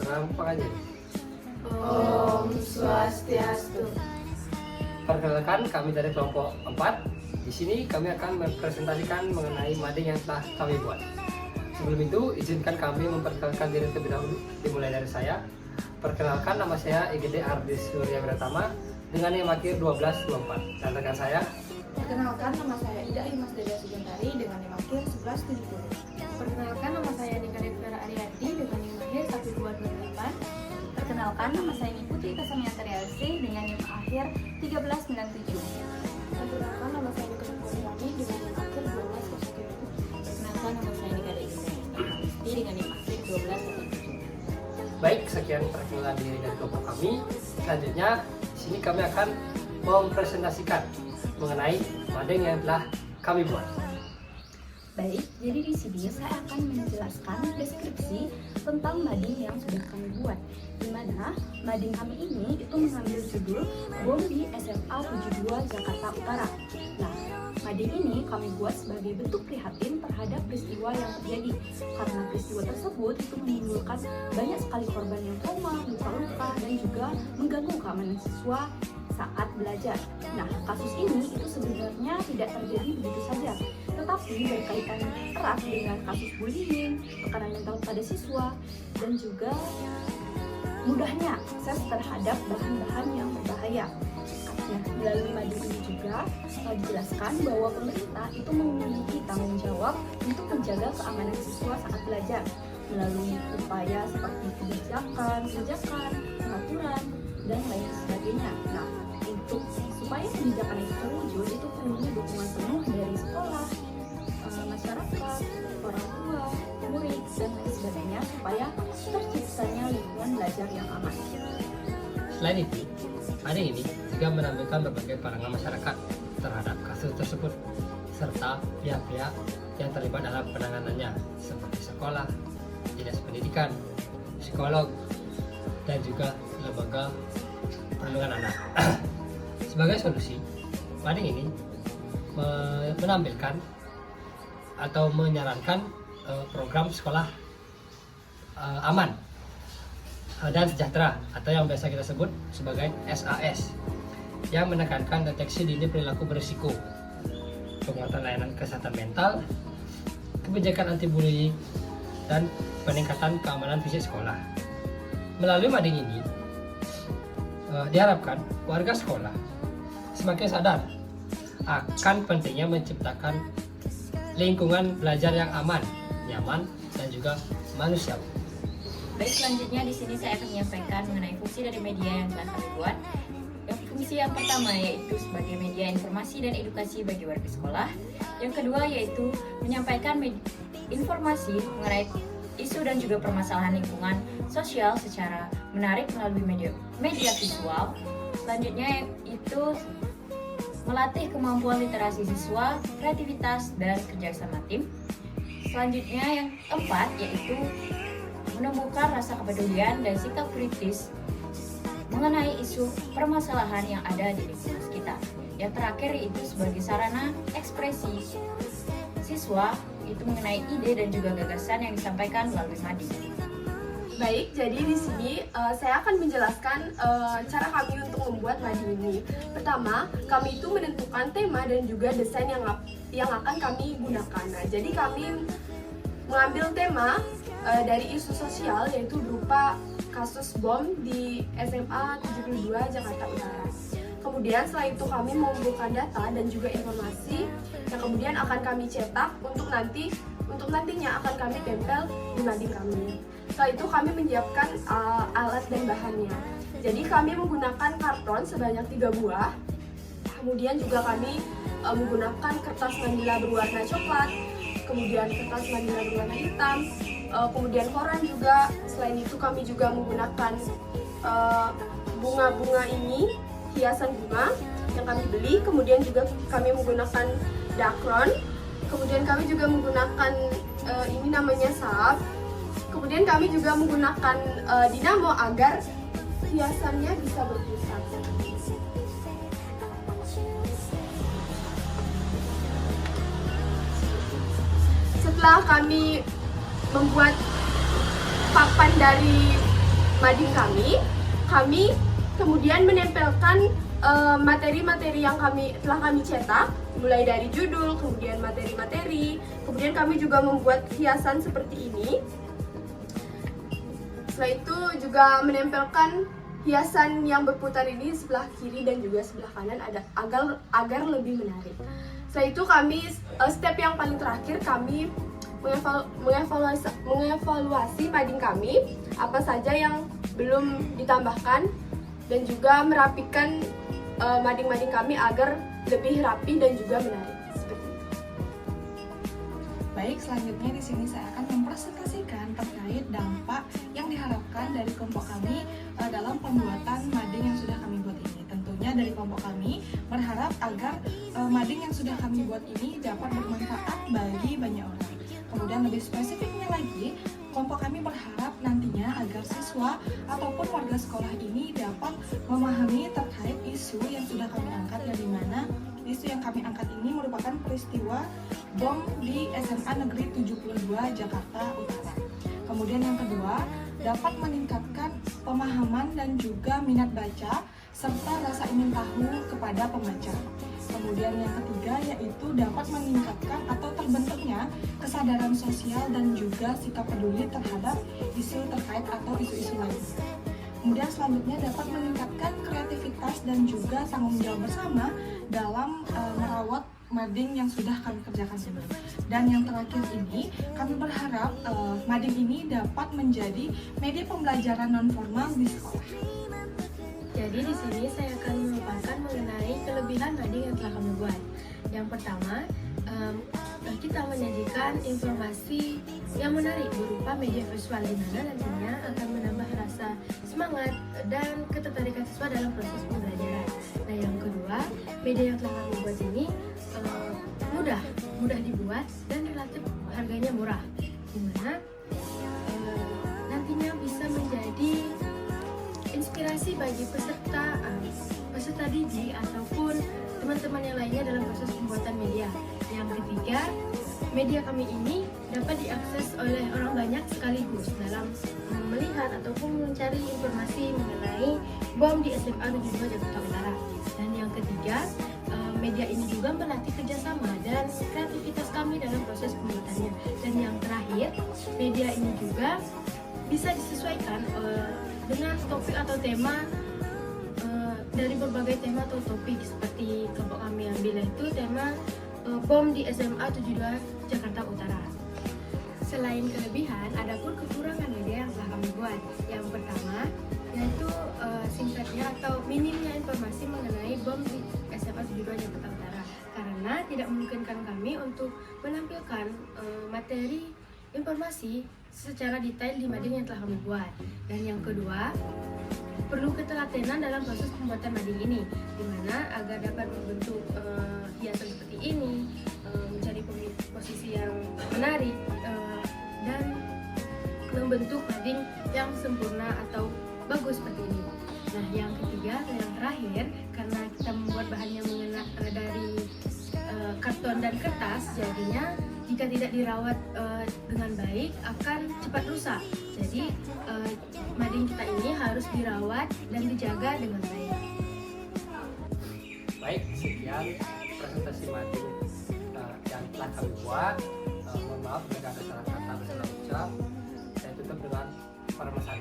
Salam pengajian. Om Swastiastu. Perkenalkan, kami dari kelompok 4. Di sini kami akan mempresentasikan mengenai mading yang telah kami buat. Sebelum itu, izinkan kami memperkenalkan diri terlebih dahulu. Dimulai dari saya. Perkenalkan, nama saya IGD Ardi Surya Pratama dengan NIM akhir 1224. Dan rekan saya. Perkenalkan, nama saya Ida Imas Dada Sugentari dengan NIM akhir 1170. Perkenalkan, nama saya Nika Devera Ariadi dengan NIM akhir 1228. Perkenalkan, nama saya Putri Kasamiati Rialsi dengan NIM akhir 1397. Perkenalkan, nama saya Nika Devera dengan NIM akhir 1207. Perkenalkan, nama saya Nika Devera Ariadi dengan NIM akhir 1227. Baik, sekian perkenalan diri dari kelompok kami. Selanjutnya, di sini kami akan mempresentasikan mengenai mading yang telah kami buat. Baik, jadi di sini saya akan menjelaskan deskripsi tentang mading yang sudah kami buat. Di mana mading kami ini itu mengambil judul Bom di SMA 72 Jakarta Utara. Nah, mading ini kami buat sebagai bentuk prihatin terhadap peristiwa yang terjadi. Karena peristiwa tersebut itu menimbulkan banyak sekali korban yang trauma, luka-luka, dan juga mengganggu keamanan siswa saat belajar. Nah, kasus ini itu sebenarnya tidak terjadi begitu saja, tetapi berkaitan erat dengan kasus bullying, tekanan mental pada siswa, dan juga mudahnya akses terhadap bahan-bahan yang berbahaya. Nah, melalui mading ini juga dijelaskan bahwa pemerintah itu memiliki tanggung jawab untuk menjaga keamanan siswa saat belajar melalui upaya seperti kebijakan, pengaturan, dan lain sebagainya. Nah, untuk supaya kebijakan itu terwujud, itu perlunya dukungan penuh dari sekolah, masyarakat, orang tua, murid, dan lain sebagainya supaya terciptanya lingkungan belajar yang aman. Selain itu, mading ini juga menampilkan berbagai pandangan masyarakat terhadap kasus tersebut serta pihak-pihak yang terlibat dalam penanganannya seperti sekolah, dinas pendidikan, psikolog, dan juga lembaga perlindungan anak. Sebagai solusi, mading ini menampilkan atau menyarankan program sekolah aman dan sejahtera atau yang biasa kita sebut sebagai SAS yang menekankan deteksi dini perilaku berisiko, penguatan layanan kesehatan mental, kebijakan anti bullying, dan peningkatan keamanan fisik sekolah. Melalui mading ini diharapkan warga sekolah semakin sadar akan pentingnya menciptakan lingkungan belajar yang aman, nyaman, dan juga manusiawi. Baik, selanjutnya di sini saya akan menyampaikan mengenai fungsi dari media yang telah kami buat. Fungsi yang pertama yaitu sebagai media informasi dan edukasi bagi warga sekolah. Yang kedua yaitu menyampaikan informasi mengenai isu dan juga permasalahan lingkungan sosial secara menarik melalui media visual. Selanjutnya itu melatih kemampuan literasi siswa, kreativitas, dan kerjasama tim. Selanjutnya yang keempat yaitu menumbuhkan rasa kepedulian dan sikap kritis mengenai isu permasalahan yang ada di lingkungan sekitar. Yang terakhir itu sebagai sarana ekspresi siswa itu mengenai ide dan juga gagasan yang disampaikan melalui mading. Baik, jadi di sini saya akan menjelaskan cara kami untuk membuat mading ini. Pertama, kami itu menentukan tema dan juga desain yang akan kami gunakan. Nah, jadi kami mengambil tema dari isu sosial yaitu berupa kasus bom di SMA 72 Jakarta Utara. Kemudian setelah itu kami mengumpulkan data dan juga informasi yang kemudian akan kami cetak untuk nantinya akan kami tempel di mading kami. Setelah itu kami menyiapkan alat dan bahannya. Jadi kami menggunakan karton sebanyak 3 buah. Kemudian juga kami menggunakan kertas manila berwarna coklat, kemudian kertas manila berwarna hitam, kemudian koran juga. Selain itu kami juga menggunakan bunga-bunga ini, hiasan bunga yang kami beli. Kemudian juga kami menggunakan dakron. Kemudian kami juga menggunakan ini namanya sap. Kemudian kami juga menggunakan dinamo agar hiasannya bisa berpusat. Setelah kami membuat papan dari mading kami kemudian menempelkan materi-materi yang telah kami cetak, mulai dari judul, kemudian materi-materi, kemudian kami juga membuat hiasan seperti ini. Setelah itu juga menempelkan hiasan yang berputar ini sebelah kiri dan juga sebelah kanan agar lebih menarik. Setelah itu step yang paling terakhir kami mengevaluasi mading kami, apa saja yang belum ditambahkan, dan juga merapikan mading-mading kami agar lebih rapi dan juga menarik. Seperti itu. Baik, selanjutnya di sini saya akan mempresentasikan terkait dampak yang diharapkan dari kelompok kami dalam pembuatan mading yang sudah kami buat ini. Tentunya dari kelompok kami berharap agar mading yang sudah kami buat ini dapat bermanfaat bagi banyak orang. Kemudian lebih spesifiknya lagi, kelompok kami berharap nantinya agar siswa ataupun warga sekolah ini dapat memahami terkait isu yang sudah kami angkat, yang dimana isu yang kami angkat ini merupakan peristiwa bom di SMA Negeri 72 Jakarta Utara. Kemudian yang kedua, dapat meningkatkan pemahaman dan juga minat baca serta rasa ingin tahu kepada pembaca. Kemudian yang ketiga yaitu dapat meningkatkan atau terbentuknya kesadaran sosial dan juga sikap peduli terhadap isu terkait atau isu-isu lainnya. Kemudian selanjutnya dapat meningkatkan kreativitas dan juga tanggung jawab bersama dalam merawat mading yang sudah kami kerjakan sebelum. Dan yang terakhir ini, kami berharap mading ini dapat menjadi media pembelajaran non formal di sekolah. Jadi di sini saya akan memaparkan mengenai kelebihan mading yang telah kami buat. Yang pertama, kita menyajikan informasi yang menarik berupa media visual di mana nantinya akan menambah rasa semangat dan ketertarikan siswa dalam proses pembelajaran. Nah, yang kedua, media yang telah kami buat ini mudah dibuat dan relatif harganya murah, di mana nantinya bisa menjadi inspirasi bagi peserta didik ataupun teman-teman yang lainnya dalam proses pembuatan media. Yang ketiga, media kami ini dapat diakses oleh orang banyak sekaligus dalam melihat ataupun mencari informasi mengenai bom di SMA 72 Jakarta Utara. Dan yang ketiga, media ini juga melatih kerjasama dan kreativitas kami dalam proses pembuatannya. Dan yang terakhir, media ini juga bisa disesuaikan dengan topik atau tema dari berbagai tema atau topik, seperti kelompok kami ambil itu tema bom di SMA 72 Jakarta Utara. Selain kelebihan, ada pun kekurangan media yang telah kami buat. Yang pertama, yaitu singkatnya atau minimnya informasi mengenai bom di SMA 72 Jakarta Utara, karena tidak memungkinkan kami untuk menampilkan materi informasi secara detail di mading yang telah kami buat. Dan yang kedua, perlu ketelatenan dalam proses pembuatan mading ini, di mana agar dapat membentuk hiasan seperti ini, mencari posisi yang menarik, dan membentuk mading yang sempurna atau bagus seperti ini. Nah, yang ketiga dan yang terakhir, karena kita membuat bahannya dari karton dan kertas, jadinya jika tidak dirawat dengan baik akan cepat rusak. Jadi mading kita ini harus dirawat dan dijaga dengan baik. Baik, sekian presentasi mading yang telah kami buat. Mohon maaf jika ada salah kata atau salah ucap. Saya tutup dengan permasalahan